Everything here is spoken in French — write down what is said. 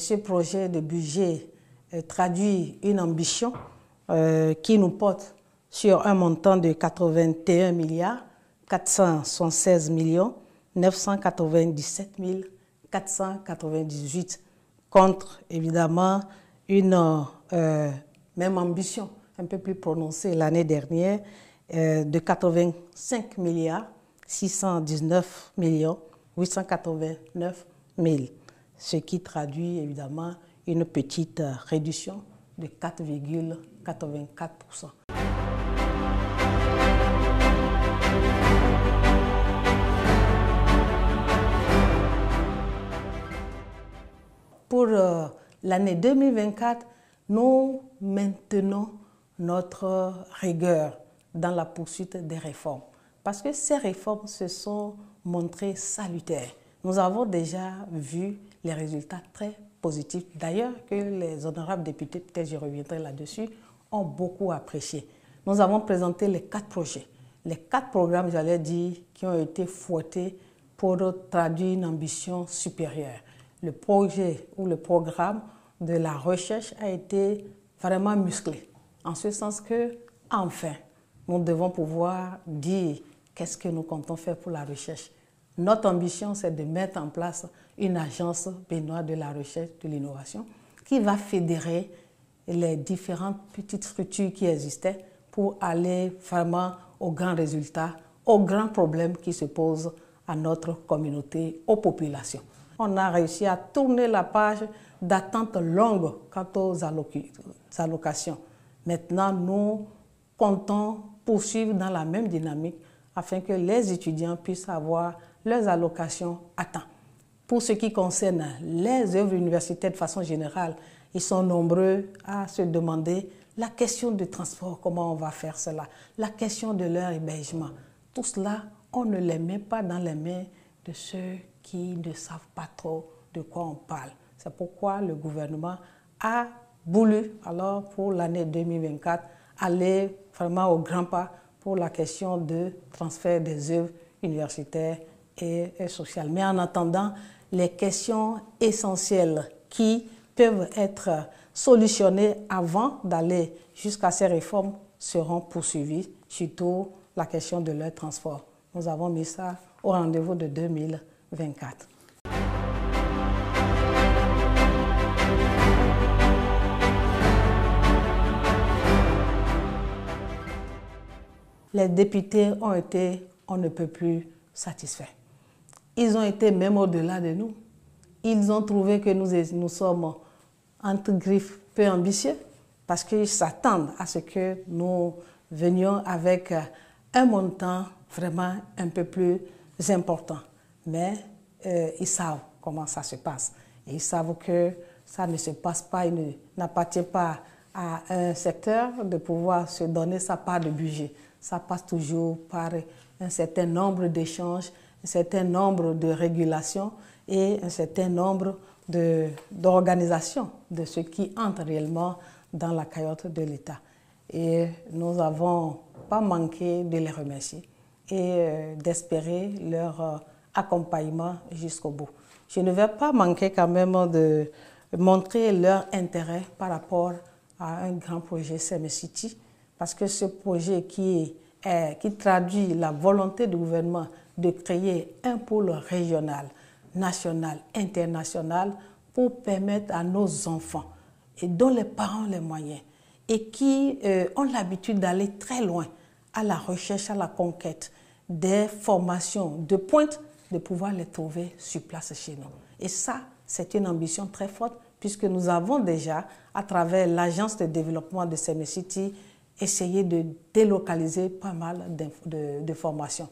ce projet de budget traduit une ambition qui nous porte sur un montant de 81 milliards 476 millions 997 498 contre évidemment une même ambition un peu plus prononcée l'année dernière de 85 milliards 619 millions 889 000, ce qui traduit évidemment une petite réduction de 4,84%. Pour l'année 2024, nous maintenons notre rigueur dans la poursuite des réformes parce que ces réformes se sont montrées salutaires. Nous avons déjà vu les résultats très positifs, d'ailleurs que les honorables députés, peut-être je reviendrai là-dessus, ont beaucoup apprécié. Nous avons présenté les 4 projets, les 4 programmes, j'allais dire, qui ont été fouettés pour traduire une ambition supérieure. Le projet ou le programme de la recherche a été vraiment musclé, en ce sens que, enfin, nous devons pouvoir dire qu'est-ce que nous comptons faire pour la recherche. Notre ambition, c'est de mettre en place une agence béninoise de la recherche et de l'innovation qui va fédérer les différentes petites structures qui existaient pour aller vraiment aux grands résultats, aux grands problèmes qui se posent à notre communauté, aux populations. On a réussi à tourner la page d'attente longue quant aux allocations. Maintenant, nous comptons poursuivre dans la même dynamique afin que les étudiants puissent avoir leurs allocations à temps. Pour ce qui concerne les œuvres universitaires de façon générale, ils sont nombreux à se demander la question du transport, comment on va faire cela, la question de leur hébergement. Tout cela, on ne les met pas dans les mains de ceux qui ne savent pas trop de quoi on parle. C'est pourquoi le gouvernement a voulu, alors pour l'année 2024, aller vraiment au grand pas pour la question de transfert des œuvres universitaires et sociales. Mais en attendant, les questions essentielles qui peuvent être solutionnées avant d'aller jusqu'à ces réformes seront poursuivies, surtout la question de leur transport. Nous avons mis ça au rendez-vous de 2024. Les députés ont été, on ne peut plus, satisfaits. Ils ont été même au-delà de nous. Ils ont trouvé que nous sommes, entre griffes, peu ambitieux parce qu'ils s'attendent à ce que nous venions avec un montant vraiment un peu plus important. Mais ils savent comment ça se passe. Et ils savent que ça ne se passe pas, il n'appartient pas à un secteur de pouvoir se donner sa part de budget. Ça passe toujours par un certain nombre d'échanges, un certain nombre de régulations et un certain nombre d'organisations de ce qui entre réellement dans la cagnotte de l'État. Et nous n'avons pas manqué de les remercier et d'espérer leur accompagnement jusqu'au bout. Je ne vais pas manquer quand même de montrer leur intérêt par rapport à un grand projet CMS-City, parce que ce projet qui traduit la volonté du gouvernement de créer un pôle régional, national, international pour permettre à nos enfants et dont les parents ont les moyens et qui ont l'habitude d'aller très loin à la recherche, à la conquête des formations de pointe, de pouvoir les trouver sur place chez nous. Et ça, c'est une ambition très forte puisque nous avons déjà, à travers l'agence de développement de CMS-City, essayé de délocaliser pas mal de formations.